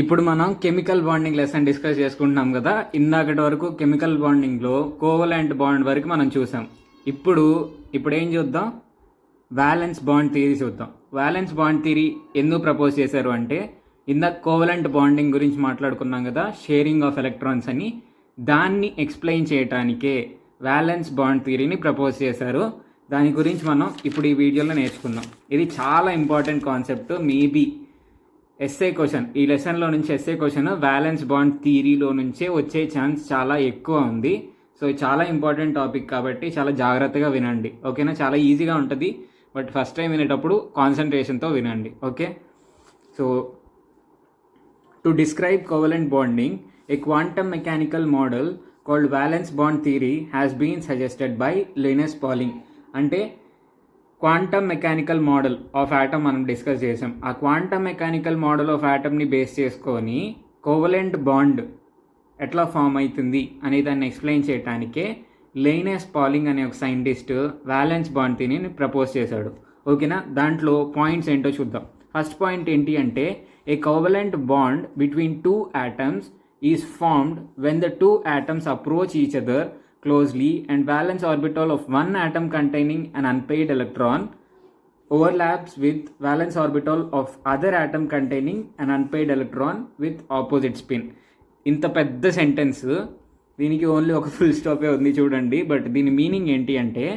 ఇప్పుడు మనం chemical bonding lesson discuss చేసుకుంటున్నాం కదా. ఇందాకటి వరకు కెమికల్ బాండింగ్లో కోవలెంట్ బాండ్ వరకు మనం చూసాం. ఇప్పుడు ఏం చూద్దాం, వ్యాలెన్స్ బాండ్ థియరీ చూద్దాం. వ్యాలెన్స్ బాండ్ థియరీ ఎందుకు ప్రపోజ్ చేశారు అంటే, ఇందాక కోవలెంట్ బాండింగ్ గురించి మాట్లాడుకున్నాం కదా, షేరింగ్ ఆఫ్ ఎలక్ట్రాన్స్ అని. దాన్ని ఎక్స్ప్లెయిన్ చేయడానికే వ్యాలెన్స్ బాండ్ థియరీని ప్రపోజ్ చేశారు. దాని గురించి మనం ఇప్పుడు ఈ వీడియోలో నేర్చుకుందాం. ఇది చాలా important concept. Maybe SA question, ఈ లెసన్లో నుంచి ఎస్ఏ క్వశ్చన్ వ్యాలెన్స్ బాండ్ థియరీలో నుంచే వచ్చే ఛాన్స్ చాలా ఎక్కువ ఉంది. సో చాలా ఇంపార్టెంట్ టాపిక్ కాబట్టి చాలా జాగ్రత్తగా వినండి, ఓకేనా. చాలా ఈజీగా ఉంటుంది, బట్ ఫస్ట్ టైం వినేటప్పుడు కాన్సన్ట్రేషన్తో వినండి, okay. So to describe covalent bonding, a quantum mechanical model called valence bond theory has been suggested by Linus Pauling. అంటే quantum mechanical model of atom మనం డిస్కస్ చేసాం. ఆ క్వాంటమ్ మెకానికల్ మోడల్ ఆఫ్ ఆటమ్ని base చేసుకొని covalent bond ఎట్లా form అవుతుంది అనే దాన్ని ఎక్స్ప్లెయిన్ చేయడానికే లినస్ పాలింగ్ అనే ఒక సైంటిస్ట్ వ్యాలెన్స్ బాండ్ థియరీని ప్రపోజ్ చేశాడు, ఓకేనా. దాంట్లో పాయింట్స్ ఏంటో చూద్దాం. ఫస్ట్ పాయింట్ ఏంటి అంటే, ఏ covalent bond between two atoms is formed when the two atoms approach each other closely and valence orbital of one atom containing an unpaired electron overlaps with valence orbital of other atom containing an unpaired electron with opposite spin. ఇంత పెద్ద sentence, దీనికి only ఒక full స్టాపే ఉంది చూడండి. But దీని meaning ఏంటి అంటే,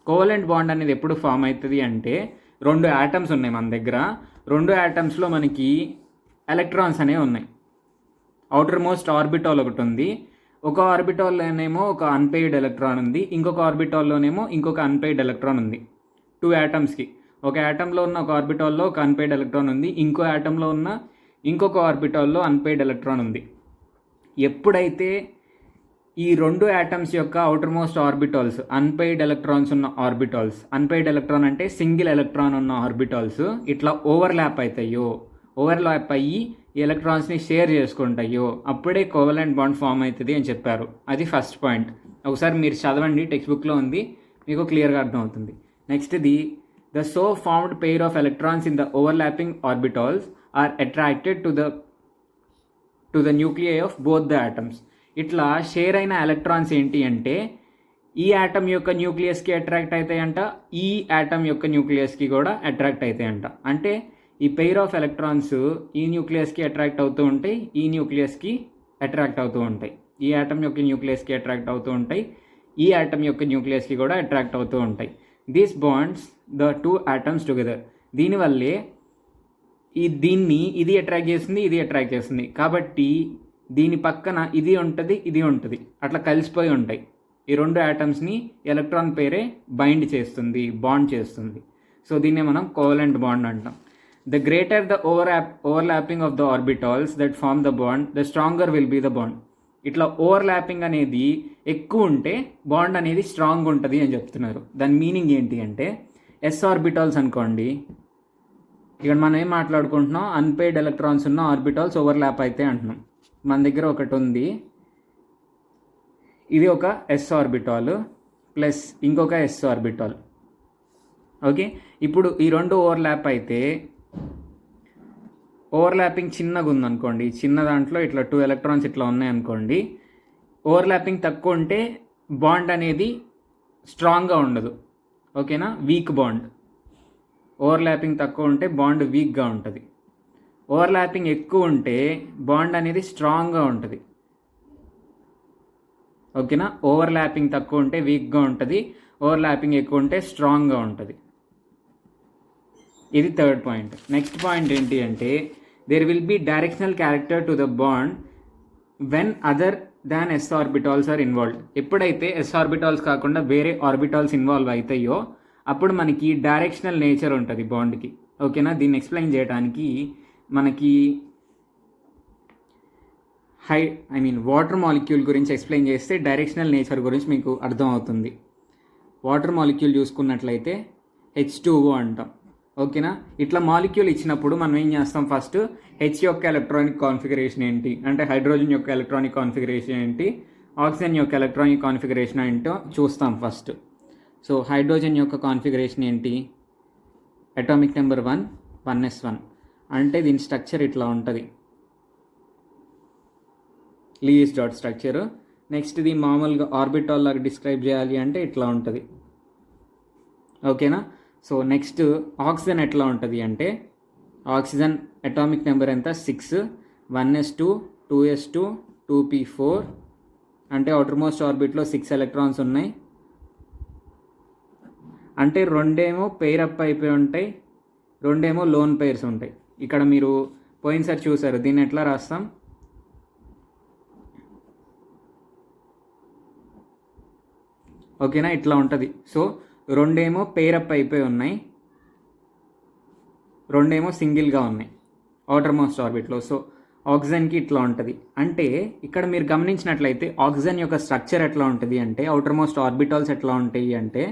covalent bond అనేది ఎప్పుడు ఫామ్ అవుతుంది అంటే, రెండు యాటమ్స్ ఉన్నాయి మన దగ్గర. రెండు యాటమ్స్లో మనకి ఎలక్ట్రాన్స్ అనేవి ఉన్నాయి. అవుటర్ మోస్ట్ ఆర్బిటాల్ ఒకటి ఉంది. ఒక ఆర్బిటాల్లోనేమో ఒక అన్పెయిడ్ ఎలక్ట్రాన్ ఉంది, ఇంకొక ఆర్బిటాల్లోనేమో ఇంకొక అన్పెయిడ్ ఎలక్ట్రాన్ ఉంది. టూ యాటమ్స్కి, ఒక యాటంలో ఉన్న ఒక ఆర్బిటాల్లో ఒక అన్పెయిడ్ ఎలక్ట్రాన్ ఉంది, ఇంకో యాటంలో ఉన్న ఇంకొక ఆర్బిటాల్లో అన్పెయిడ్ ఎలక్ట్రాన్ ఉంది. ఎప్పుడైతే ఈ రెండు యాటమ్స్ యొక్క outer most orbitals, unpaired electrons ఉన్న ఆర్బిటాల్స్, అన్పెయిడ్ ఎలక్ట్రాన్ అంటే సింగిల్ ఎలక్ట్రాన్ ఉన్న ఆర్బిటాల్స్ ఇట్లా ఓవర్లాప్ అవుతాయో, ఓవర్లాప్ అయ్యి ఈ ఎలక్ట్రాన్స్ని షేర్ చేసుకుంటాయో, అప్పుడే కోవలెంట్ బాండ్ ఫామ్ అవుతుంది అని చెప్పారు. అది ఫస్ట్ పాయింట్. ఒకసారి మీరు చదవండి, టెక్స్ట్ బుక్లో ఉంది, మీకు క్లియర్గా అర్థమవుతుంది. నెక్స్ట్ది, the so formed pair of electrons in the overlapping orbitals are attracted to the nuclei of both the atoms. ఇట్లా షేర్ అయిన ఎలక్ట్రాన్స్ ఏంటి అంటే, ఈ ఆటమ్ యొక్క న్యూక్లియస్కి అట్రాక్ట్ అవుతాయంట, ఈ ఆటమ్ యొక్క న్యూక్లియస్కి కూడా అట్రాక్ట్ అవుతాయంట. అంటే ఈ పెయిర్ ఆఫ్ ఎలక్ట్రాన్స్ ఈ న్యూక్లియస్కి అట్రాక్ట్ అవుతూ ఉంటాయి, ఈ న్యూక్లియస్కి అట్రాక్ట్ అవుతూ ఉంటాయి. ఈ ఆటమ్ యొక్క న్యూక్లియస్కి అట్రాక్ట్ అవుతూ ఉంటాయి, ఈ ఆటమ్ యొక్క న్యూక్లియస్కి కూడా అట్రాక్ట్ అవుతూ ఉంటాయి. This bonds the two atoms together. దీనివల్లే ఇది అట్రాక్ట్ చేస్తుంది, ఇది అట్రాక్ట్ చేస్తుంది. కాబట్టి దీని పక్కన ఇది ఉంటుంది, ఇది ఉంటుంది, అట్లా కలిసిపోయి ఉంటాయి. ఈ రెండు ఆటమ్స్ని ఎలక్ట్రాన్ పేరే బైండ్ చేస్తుంది, బాండ్ చేస్తుంది. సో దీన్నే మనం కోవలెంట్ బాండ్ అంటాం. The greater the overlapping of the orbitals that form the bond, the stronger will be the bond. ఇట్లా ఓవర్లాపింగ్ అనేది ఎక్కువ ఉంటే బాండ్ అనేది స్ట్రాంగ్ ఉంటుంది అని చెప్తున్నారు. దాని మీనింగ్ ఏంటి అంటే, ఎస్ ఆర్బిటాల్స్ అనుకోండి, ఇక్కడ మనం ఏం మాట్లాడుకుంటున్నాం, అన్పెయిడ్ ఎలక్ట్రాన్స్ ఉన్న ఆర్బిటాల్స్ ఓవర్లాప్ అయితే అంటున్నాం. మన దగ్గర ఒకటి ఉంది, ఇది ఒక ఎస్ ఆర్బిటాల్ ప్లస్ ఇంకొక ఎస్ ఆర్బిటాల్, ఓకే. ఇప్పుడు ఈ రెండు ఓవర్లాప్ అయితే, ఓవర్లాపింగ్ చిన్నగా ఉందనుకోండి, చిన్న దాంట్లో ఇట్లా 2 ఎలక్ట్రాన్స్ ఇట్లా ఉన్నాయనుకోండి, ఓవర్లాపింగ్ తక్కువ ఉంటే బాండ్ అనేది స్ట్రాంగ్గా ఉండదు, ఓకేనా. Week bond. ఓవర్లాపింగ్ తక్కువ ఉంటే బాండ్ వీక్గా ఉంటుంది. ఓవర్లాపింగ్ ఎక్కువ ఉంటే బాండ్ అనేది స్ట్రాంగ్గా ఉంటుంది, ఓకేనా. ఓవర్లాపింగ్ తక్కువ ఉంటే వీక్గా ఉంటుంది, ఓవర్లాపింగ్ ఎక్కువ ఉంటే స్ట్రాంగ్గా ఉంటుంది. ఇది థర్డ్ పాయింట్. నెక్స్ట్ పాయింట్ ఏంటి అంటే, there will be directional character to the bond when other than s orbitals are involved. ఎప్పుడైతే ఎస్ ఆర్బిటాల్స్ కాకుండా వేరే ఆర్బిటాల్స్ ఇన్వాల్వ్ అవుతాయో అప్పుడు మనకి డైరెక్షనల్ నేచర్ ఉంటుంది బాండ్కి, ఓకేనా. దీన్ని ఎక్స్ప్లెయిన్ చేయడానికి మనకి వాటర్ మాలిక్యూల్ గురించి ఎక్స్ప్లెయిన్ చేస్తే డైరెక్షనల్ నేచర్ గురించి మీకు అర్థమవుతుంది. వాటర్ మాలిక్యూల్ చూసుకున్నట్లయితే H2O అంటాం, ఓకేనా. ఇట్లా మాలిక్యూల్ ఇచ్చినప్పుడు మనం ఏం చేస్తాం, ఫస్ట్ హెచ్ యొక్క ఎలక్ట్రానిక్ కాన్ఫిగరేషన్ ఏంటి అంటే, హైడ్రోజన్ యొక్క ఎలక్ట్రానిక్ కాన్ఫిగరేషన్ ఏంటి, ఆక్సిజన్ యొక్క ఎలక్ట్రానిక్ కాన్ఫిగరేషన్ ఏంటో చూస్తాం ఫస్ట్. సో హైడ్రోజన్ యొక్క కాన్ఫిగరేషన్ ఏంటి, అటామిక్ నెంబర్ 1 1s1 అంటే దీని స్ట్రక్చర్ ఇట్లా ఉంటుంది. Less dot structure. నెక్స్ట్ ఇది మామూలుగా ఆర్బిటాల్ లాగా డిస్క్రైబ్ చేయాలి అంటే ఇట్లా ఉంటుంది. ఓకేనా. సో నెక్స్ట్ ఆక్సిజన్ ఎట్లా ఉంటుంది అంటే ఆక్సిజన్ అటామిక్ నెంబర్ ఎంత 6, 1s2 2s2 2p4 అంటే అవుటర్ మోస్ట్ ఆర్బిట్లో 6 ఎలక్ట్రాన్స్ ఉన్నాయి. అంటే రెండేమో పెయిర్ అప్ అయిపోయి ఉంటాయి, రెండేమో లోన్ పెయిర్స్ ఉంటాయి. ఇక్కడ మీరు పోయినసారి చూసారు, దీన్ని ఎట్లా రాస్తాం, ఓకేనా, ఇట్లా ఉంటుంది. సో రెండేమో పెయిర్ అప్ అయిపోయి ఉన్నాయి, రెండేమో సింగిల్గా ఉన్నాయి అవుటర్ మోస్ట్ ఆర్బిట్లో. సో ఆక్సిజన్కి ఇట్లా ఉంటుంది. అంటే ఇక్కడ మీరు గమనించినట్లయితే ఆక్సిజన్ యొక్క స్ట్రక్చర్ ఎట్లా ఉంటుంది అంటే అవుటర్ మోస్ట్ ఆర్బిటాల్స్ ఎట్లా ఉంటాయి అంటే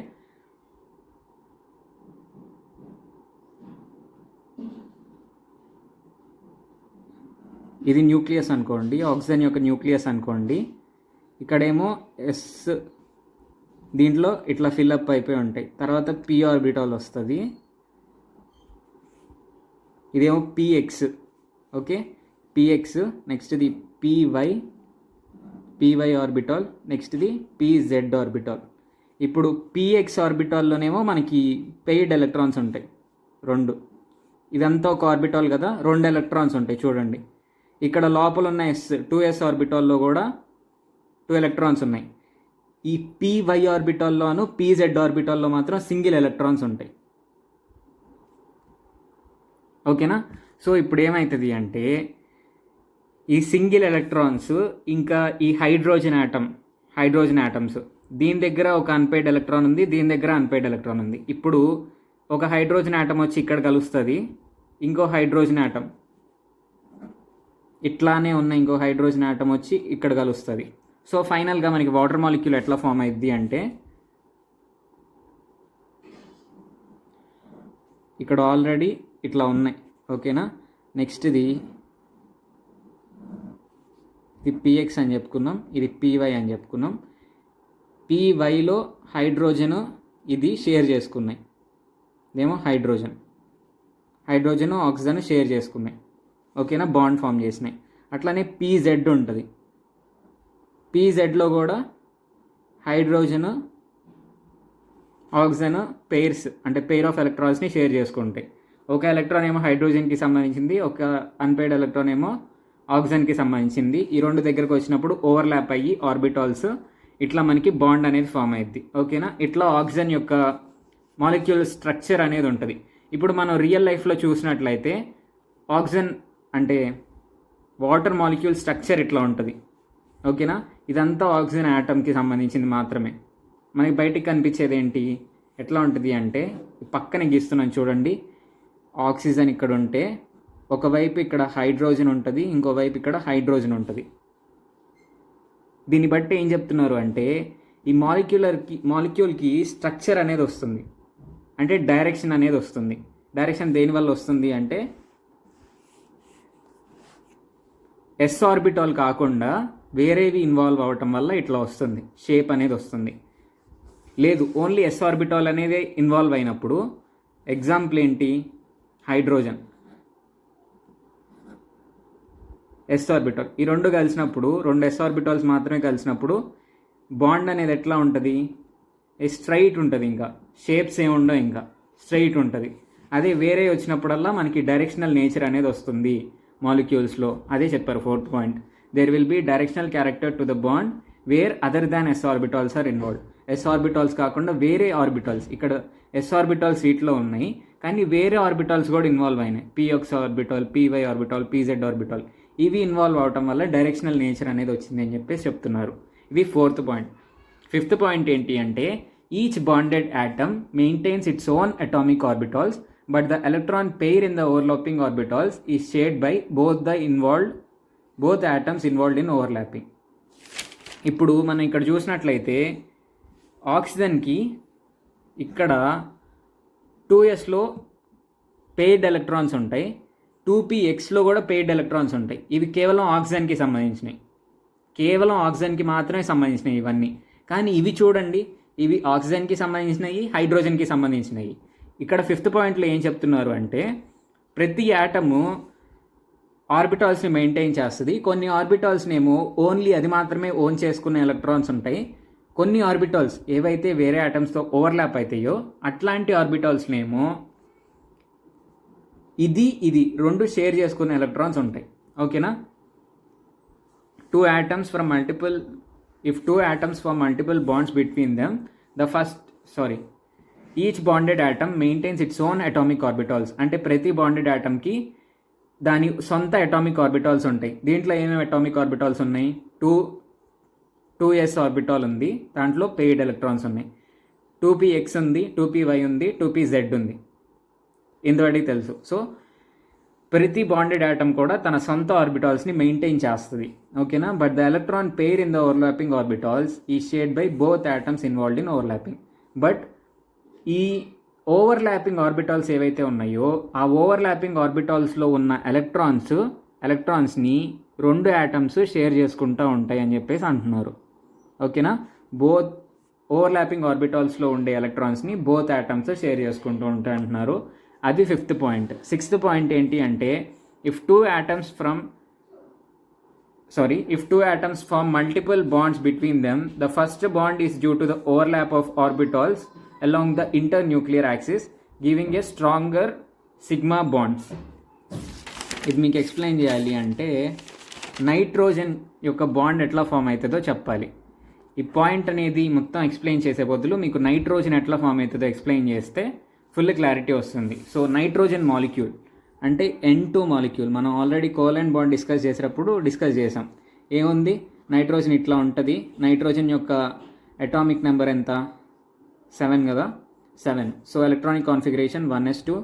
ఇది న్యూక్లియస్ అనుకోండి, ఆక్సిజన్ యొక్క న్యూక్లియస్ అనుకోండి. ఇక్కడేమో ఎస్ దీంట్లో ఇట్లా ఫిల్అప్ అయిపోయి ఉంటాయి. తర్వాత పీ ఆర్బిటాల్ వస్తుంది, ఇదేమో పిఎక్స్. Okay, px. నెక్స్ట్ ఇది పీవై ఆర్బిటాల్. నెక్స్ట్ ఇది పీజెడ్ ఆర్బిటాల్. ఇప్పుడు పిఎక్స్ ఆర్బిటాల్లోనేమో మనకి పెయిడ్ ఎలక్ట్రాన్స్ ఉంటాయి 2. ఇదంతా ఒక ఆర్బిటాల్ కదా, 2 ఎలక్ట్రాన్స్ ఉంటాయి చూడండి. ఇక్కడ లోపల ఉన్న 2s ఆర్బిటాల్లో కూడా 2 ఎలక్ట్రాన్స్ ఉన్నాయి. ఈ పీవై ఆర్బిటాల్లోను పీజెడ్ ఆర్బిటాల్లో మాత్రం సింగిల్ ఎలక్ట్రాన్స్ ఉంటాయి. ఓకేనా. సో ఇప్పుడు ఏమవుతుంది అంటే ఈ సింగిల్ ఎలక్ట్రాన్స్ ఇంకా ఈ హైడ్రోజన్ యాటమ్స్ దీని దగ్గర ఒక అన్పెయిడ్ ఎలక్ట్రాన్ ఉంది, దీని దగ్గర అన్పెయిడ్ ఎలక్ట్రాన్ ఉంది. ఇప్పుడు ఒక హైడ్రోజన్ యాటమ్ వచ్చి ఇక్కడ కలుస్తుంది, ఇంకో హైడ్రోజన్ యాటమ్ ఇట్లానే ఉన్న ఇంకో హైడ్రోజన్ యాటమ్ వచ్చి ఇక్కడ కలుస్తుంది. సో ఫైనల్గా మనకి వాటర్ మాలిక్యూల్ ఎట్లా ఫామ్ అయింది అంటే ఇక్కడ ఆల్రెడీ ఇట్లా ఉన్నాయి. ఓకేనా. నెక్స్ట్ ఇది పిఎక్స్ అని చెప్పుకున్నాం, ఇది పీవై అని చెప్పుకున్నాం. పీవైలో హైడ్రోజన్ ఇది షేర్ చేసుకున్నాయి, ఇదేమో హైడ్రోజన్ ఆక్సిజన్ షేర్ చేసుకున్నాయి. ఓకేనా, బాండ్ ఫామ్ చేసినాయి. అట్లానే పీజెడ్ ఉంటుంది, పీజెడ్లో కూడా హైడ్రోజన్ ఆక్సిజన్ పెయిర్స్ అంటే పెయిర్ ఆఫ్ ఎలక్ట్రాన్స్ని షేర్ చేసుకుంటాయి. ఒక ఎలక్ట్రాన్ ఏమో హైడ్రోజన్కి సంబంధించింది, ఒక అన్పెయిడ్ ఎలక్ట్రాన్ ఏమో ఆక్సిజన్కి సంబంధించింది. ఈ రెండు దగ్గరకు వచ్చినప్పుడు ఓవర్లాప్ అయ్యి ఆర్బిటాల్స్ ఇట్లా మనకి బాండ్ అనేది ఫామ్ అయ్యిద్ది. ఓకేనా. ఇట్లా ఆక్సిజన్ యొక్క మాలిక్యూల్ స్ట్రక్చర్ అనేది ఉంటుంది. ఇప్పుడు మనం రియల్ లైఫ్లో చూసినట్లయితే ఆక్సిజన్ అంటే వాటర్ మాలిక్యూల్ స్ట్రక్చర్ ఇట్లా ఉంటుంది. ఓకేనా. ఇదంతా ఆక్సిజన్ యాటమ్కి సంబంధించింది మాత్రమే. మనకి బయటికి కనిపించేది ఏంటి, ఎట్లా ఉంటుంది అంటే పక్కన గీస్తున్నాను చూడండి. ఆక్సిజన్ ఇక్కడ ఉంటే ఒకవైపు ఇక్కడ హైడ్రోజన్ ఉంటుంది, ఇంకోవైపు ఇక్కడ హైడ్రోజన్ ఉంటుంది. దీన్ని బట్టి ఏం చెప్తున్నారు అంటే ఈ మాలిక్యూల్కి స్ట్రక్చర్ అనేది వస్తుంది, అంటే డైరెక్షన్ అనేది వస్తుంది. డైరెక్షన్ దేనివల్ల వస్తుంది అంటే ఎస్ ఆర్బిటాల్ కాకుండా వేరేవి ఇన్వాల్వ్ అవ్వటం వల్ల ఇట్లా వస్తుంది, షేప్ అనేది వస్తుంది. లేదు ఓన్లీ ఎస్ ఆర్బిటాల్ అనేది ఇన్వాల్వ్ అయినప్పుడు ఎగ్జాంపుల్ ఏంటి, హైడ్రోజన్ ఎస్ ఆర్బిటాల్, ఈ రెండు కలిసినప్పుడు 2 ఎస్ ఆర్బిటాల్స్ మాత్రమే కలిసినప్పుడు బాండ్ అనేది ఎట్లా ఉంటుంది, స్ట్రైట్ ఉంటుంది, ఇంకా షేప్స్ ఏముండవు, ఇంకా స్ట్రైట్ ఉంటుంది. అదే వేరే వచ్చినప్పుడల్లా మనకి డైరెక్షనల్ నేచర్ అనేది వస్తుంది మాలిక్యూల్స్లో. అదే చెప్పారు 4th point, there will be directional character to the bond where other than s orbitals are involved. S orbitals కాకుండా వేరే ఆర్బిటాల్స్, ఇక్కడ ఎస్ ఆర్బిటాల్స్ వీటిలో ఉన్నాయి కానీ వేరే ఆర్బిటాల్స్ కూడా ఇన్వాల్వ్ అయినాయి. Px orbital, py orbital, pz orbital ఇవి ఇన్వాల్వ్ అవటం వల్ల డైరెక్షనల్ నేచర్ అనేది వచ్చింది అని చెప్పేసి చెప్తున్నారు. ఇది 4th పాయింట్. 5th పాయింట్ ఏంటి అంటే each bonded atom maintains its own atomic orbitals but the electron pair in the overlapping orbitals is shared by both atoms involved in overlapping. ఇప్పుడు మనం ఇక్కడ చూసినట్లయితే ఆక్సిజన్కి ఇక్కడ 2sలో పెయిర్డ్ ఎలక్ట్రాన్స్ ఉంటాయి, 2pxలో కూడా పెయిర్డ్ ఎలక్ట్రాన్స్ ఉంటాయి. ఇవి కేవలం ఆక్సిజన్కి సంబంధించినవి, కేవలం ఆక్సిజన్కి మాత్రమే సంబంధించినవి ఇవన్నీ. కానీ ఇవి చూడండి, ఇవి ఆక్సిజన్కి సంబంధించినవి, హైడ్రోజన్కి సంబంధించినవి. ఇక్కడ 5th పాయింట్లో ఏం చెప్తున్నారు అంటే ప్రతి యాటము ఆర్బిటాల్స్ని మెయింటైన్ చేస్తుంది. కొన్ని ఆర్బిటాల్స్ని ఏమో ఓన్లీ అది మాత్రమే ఓన్ చేసుకునే ఎలక్ట్రాన్స్ ఉంటాయి. కొన్ని ఆర్బిటాల్స్ ఏవైతే వేరే ఆటమ్స్తో ఓవర్లాప్ అవుతాయో అట్లాంటి ఆర్బిటాల్స్నేమో ఇది రెండు షేర్ చేసుకునే ఎలక్ట్రాన్స్ ఉంటాయి. ఓకేనా? Two atoms from multiple if two atoms form multiple bonds between them, each bonded atom maintains its own atomic orbitals. అంటే ప్రతి బాండెడ్ ఆటమ్కి దాని సొంత అటామిక్ ఆర్బిటాల్స్ ఉంటాయి. దీంట్లో ఏమేమి అటామిక్ ఆర్బిటాల్స్ ఉన్నాయి? 2s ఆర్బిటాల్ ఉంది, దాంట్లో పెయిడ్ ఎలక్ట్రాన్స్ ఉన్నాయి. 2px ఉంది, 2py ఉంది, 2pz ఉంది. ఇంతవరకు తెలుసు. సో ప్రతి బాండెడ్ ఆటమ్ కూడా తన సొంత ఆర్బిటాల్స్ని మెయింటైన్ చేస్తుంది. ఓకేనా? But the electron pair in the overlapping orbitals ఈ shared by both atoms involved in overlapping. But ఈ ఓవర్లాపింగ్ ఆర్బిటాల్స్ ఏవైతే ఉన్నాయో ఆ ఓవర్లాపింగ్ ఆర్బిటాల్స్లో ఉన్న ఎలక్ట్రాన్స్ని రెండు ఆటమ్స్ షేర్ చేసుకుంటూ ఉంటాయి అని చెప్పేసి అంటున్నారు. ఓకేనా? బోత్ ఓవర్లాపింగ్ ఆర్బిటాల్స్లో ఉండే ఎలక్ట్రాన్స్ని బోత్ ఆటమ్స్ షేర్ చేసుకుంటూ ఉంటాయి అంటున్నారు. అది 5th పాయింట్. 6th పాయింట్ ఏంటి అంటే if two atoms form multiple bonds between them, the first bond is due to the overlap of orbitals along the internuclear axis, giving a stronger sigma bonds. ఇది మీకు explain చేయాలి అంటే nitrogen యొక్క bond ఎట్లా form అవుతుందో చెప్పాలి. ఈ point అనేది మొత్తం ఎక్స్ప్లెయిన్ చేసే బదులు మీకు నైట్రోజన్ ఎట్లా ఫామ్ అవుతుందో ఎక్స్ప్లెయిన్ చేస్తే ఫుల్ క్లారిటీ వస్తుంది. సో నైట్రోజన్ మాలిక్యూల్ అంటే N2 మాలిక్యూల్ మనం ఆల్రెడీ కోవలెంట్ బాండ్ డిస్కస్ చేసాం. ఏముంది? నైట్రోజన్ ఇట్లా ఉంటుంది. నైట్రోజన్ యొక్క అటామిక్ నెంబర్ ఎంత? 7 కదా, 7. So electronic configuration 1s2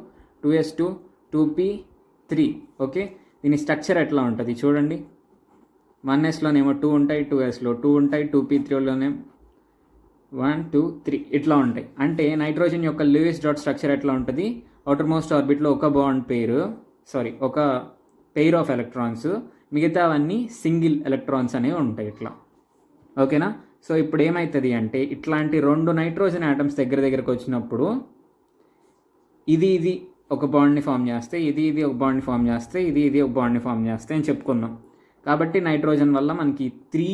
2s2 2p3. Okay, దీని స్ట్రక్చర్ ఎట్లా ఉంటుంది చూడండి. 1sలోనేమో 2 ఉంటాయి, 2sలో 2 ఉంటాయి, 2p3లోనే 1 2 3 ఇట్లా ఉంటాయి. అంటే నైట్రోజన్ యొక్క లూయిస్ డాట్ స్ట్రక్చర్ ఎట్లా ఉంటుంది? అవుటర్ మోస్ట్ ఆర్బిట్లో ఒక పెయిర్ ఆఫ్ ఎలక్ట్రాన్స్, మిగతావన్నీ సింగిల్ ఎలక్ట్రాన్స్ అనేవి ఉంటాయి ఇట్లా. ఓకేనా? సో ఇప్పుడు ఏమవుతుంది అంటే ఇట్లాంటి రెండు నైట్రోజన్ ఆటమ్స్ దగ్గరకు వచ్చినప్పుడు ఇది ఒక బాండ్ని ఫామ్ చేస్తే, ఇది ఒక బాండ్ని ఫామ్ చేస్తే, ఇది ఒక బాండ్ని ఫామ్ చేస్తే అని చెప్పుకున్నాం. కాబట్టి నైట్రోజన్ వల్ల మనకి 3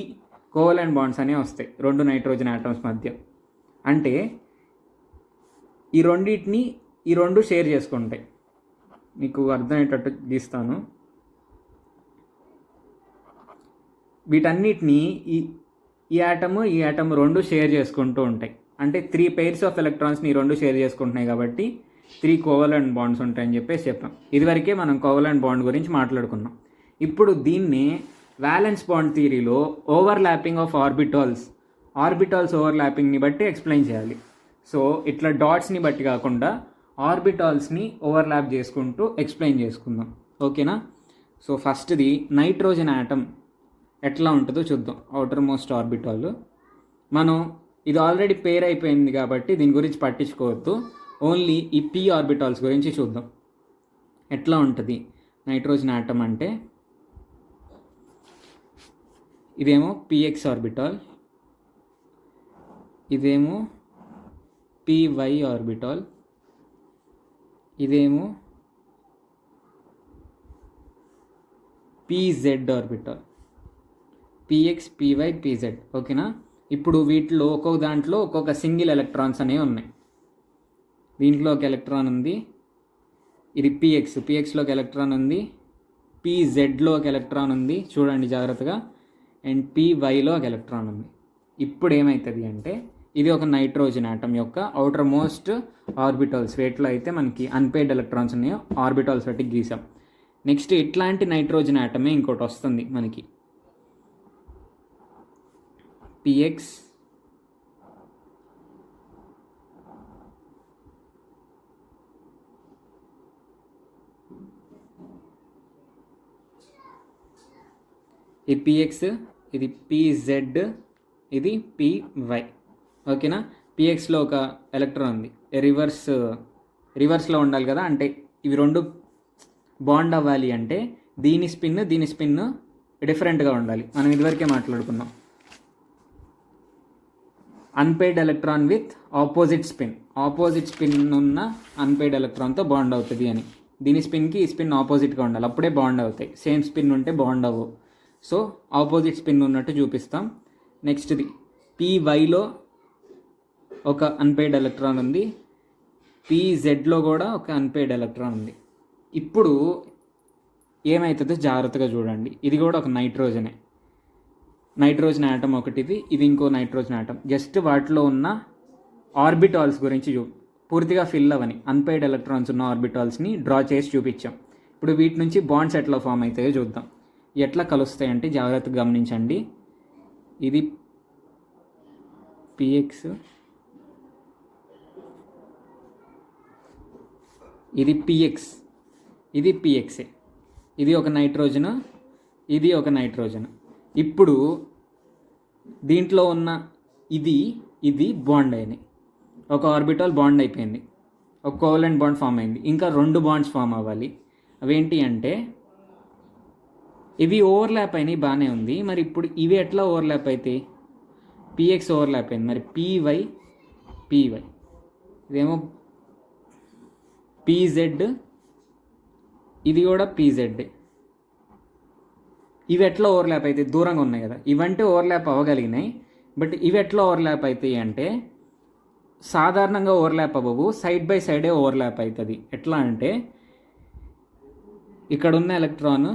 కోవలెంట్ బాండ్స్ అనేవి వస్తాయి రెండు నైట్రోజన్ ఆటమ్స్ మధ్య. అంటే ఈ రెండు షేర్ చేసుకుంటాయి. మీకు అర్థమయ్యేటట్టు గీస్తాను. వీటన్నిటిని ఈ ఆటమ్ రెండు షేర్ చేసుకుంటూ ఉంటాయి. అంటే 3 pairs ఆఫ్ ఎలక్ట్రాన్స్ని రెండు షేర్ చేసుకుంటున్నాయి కాబట్టి 3 కోవలెంట్ బాండ్స్ ఉంటాయని చెప్పేసి చెప్పాం. ఇదివరకే మనం కోవలెంట్ బాండ్ గురించి మాట్లాడుకున్నాం. ఇప్పుడు దీన్ని వ్యాలెన్స్ బాండ్ థియరీలో ఓవర్లాపింగ్ ఆఫ్ ఆర్బిటాల్స్ ఓవర్లాపింగ్ని బట్టి ఎక్స్ప్లెయిన్ చేయాలి. సో ఇట్లా డాట్స్ని బట్టి కాకుండా ఆర్బిటాల్స్ని ఓవర్లాప్ చేసుకుంటూ ఎక్స్ప్లెయిన్ చేసుకుందాం. ఓకేనా? సో ఫస్ట్ది నైట్రోజన్ ఆటమ్ ఎట్లా ఉంటుందో చూద్దాం. అవుటర్ మోస్ట్ ఆర్బిటాల్ మనం ఇది ఆల్రెడీ పేర్ అయిపోయింది కాబట్టి దీని గురించి పట్టించుకోవద్దు. ఓన్లీ ఈ p ఆర్బిటాల్స్ గురించి చూద్దాం. ఎట్లా ఉంటుంది నైట్రోజన్ ఆటమ్ అంటే ఇదేమో px ఆర్బిటాల్, ఇదేమో py ఆర్బిటాల్, ఇదేమో pz orbital. px py pz. ఓకేనా? ఇప్పుడు వీటిలో ఒక్కొక్క దాంట్లో ఒక్కొక్క సింగిల్ ఎలక్ట్రాన్స్ అనేవి ఉన్నాయి. దీంట్లో ఒక ఎలక్ట్రాన్ ఉంది, ఇది pxలో ఒక ఎలక్ట్రాన్ ఉంది, pzలో ఒక ఎలక్ట్రాన్ ఉంది చూడండి జాగ్రత్తగా, అండ్ pyలో ఒక ఎలక్ట్రాన్ ఉంది. ఇప్పుడు ఏమవుతుంది అంటే ఇది ఒక నైట్రోజన్ ఆటమ్ యొక్క అవుటర్ మోస్ట్ ఆర్బిటాల్స్. వేట్లో అయితే మనకి అన్పెయిడ్ ఎలక్ట్రాన్స్ ఉన్నాయో ఆర్బిటాల్స్ బట్టి గీసాం. నెక్స్ట్ ఇట్లాంటి నైట్రోజన్ ఆటమే ఇంకోటి వస్తుంది మనకి, px ఈ px, ఇది pz, ఇది py. ఓకేనా? pxలో ఒక ఎలక్ట్రాన్ ఉంది, రివర్స్లో ఉండాలి కదా. అంటే ఇవి రెండు బాండ్ అవ్వాలి అంటే దీని స్పిన్ డిఫరెంట్గా ఉండాలి. మనం ఇదివరకే మాట్లాడుకున్నాం. Unpaid electron with opposite spin ఉన్న అన్పెయిడ్ ఎలక్ట్రాన్తో బాండ్ అవుతుంది అని. దీని స్పిన్కి ఈ స్పిన్ ఆపోజిట్గా ఉండాలి, అప్పుడే బాండ్ అవుతాయి. సేమ్ స్పిన్ ఉంటే బాండ్ అవ్వవు. సో ఆపోజిట్ స్పిన్ ఉన్నట్టు చూపిస్తాం. నెక్స్ట్ది పీవైలో ఒక అన్పెయిడ్ ఎలక్ట్రాన్ ఉంది, పీజెడ్లో కూడా ఒక అన్పెయిడ్ ఎలక్ట్రాన్ ఉంది. ఇప్పుడు ఏమవుతుందో జాగ్రత్తగా చూడండి. ఇది కూడా ఒక నైట్రోజనే, నైట్రోజన్ ఆటమ్ ఒకటిది, ఇది ఇంకో నైట్రోజన్ ఆటమ్. జస్ట్ వాటిలో ఉన్న ఆర్బిటాల్స్ గురించి పూర్తిగా ఫిల్ అవని అన్పెయిడ్ ఎలక్ట్రాన్స్ ఉన్న ఆర్బిటాల్స్ని డ్రా చేసి చూపించాం. ఇప్పుడు వీటి నుంచి బాండ్స్ ఎట్లా ఫామ్ అవుతాయో చూద్దాం. ఎట్లా కలుస్తాయంటే జాగ్రత్తగా గమనించండి. ఇది పిఎక్స్, ఇది పిఎక్స్, ఇది పిఎక్సే. ఇది ఒక నైట్రోజన్, ఇది ఒక నైట్రోజన్. ఇప్పుడు దీంట్లో ఉన్న ఇది బాండ్ అయినాయి. ఒక ఆర్బిటాల్ బాండ్ అయిపోయింది, ఒక కోవలెంట్ బాండ్ ఫామ్ అయింది. ఇంకా 2 బాండ్స్ ఫామ్ అవ్వాలి. అవేంటి అంటే ఇవి ఓవర్లాప్ అయినాయి, బాగానే ఉంది. మరి ఇప్పుడు ఇవి ఎట్లా ఓవర్లాప్ అవుతాయి? పిఎక్స్ ఓవర్లాప్ అయింది, మరి పీవై ఇదేమో పీజెడ్, ఇది కూడా పీజెడ్. ఇవి ఎట్లా ఓవర్లాప్ అవుతాయి? దూరంగా ఉన్నాయి కదా, ఇవంటే ఓవర్లాప్ అవ్వగలిగినాయి. బట్ ఇవి ఎట్లా ఓవర్లాప్ అవుతాయి అంటే సాధారణంగా ఓవర్లాప్ అవ్వవు, సైడ్ బై సైడే ఓవర్లాప్ అవుతుంది. ఎట్లా అంటే ఇక్కడ ఉన్న ఎలక్ట్రాన్,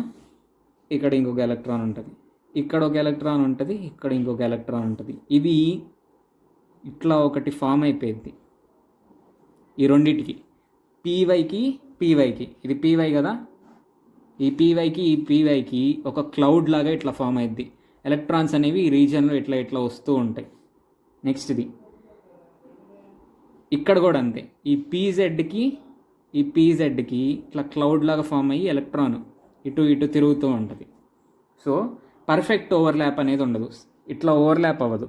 ఇక్కడ ఇంకొక ఎలక్ట్రాన్ ఉంటుంది, ఇక్కడ ఒక ఎలక్ట్రాన్ ఉంటుంది, ఇక్కడ ఇంకొక ఎలక్ట్రాన్ ఉంటుంది. ఇది ఇట్లా ఒకటి ఫామ్ అయిపోయింది ఈ రెండిటికి, పీవైకి. ఇది పీవై కదా, ఈ పీవైకి ఒక క్లౌడ్ లాగా ఇట్లా ఫామ్ అయింది. ఎలక్ట్రాన్స్ అనేవి ఈ రీజియన్లో ఇట్లా వస్తూ ఉంటాయి. నెక్స్ట్ది ఇక్కడ కూడా అంతే, ఈ పీజెడ్కి ఇట్లా క్లౌడ్ లాగా ఫామ్ అయ్యి ఎలక్ట్రాన్ ఇటు తిరుగుతూ ఉంటుంది. సో పర్ఫెక్ట్ ఓవర్లాప్ అనేది ఉండదు, ఇట్లా ఓవర్లాప్ అవ్వదు.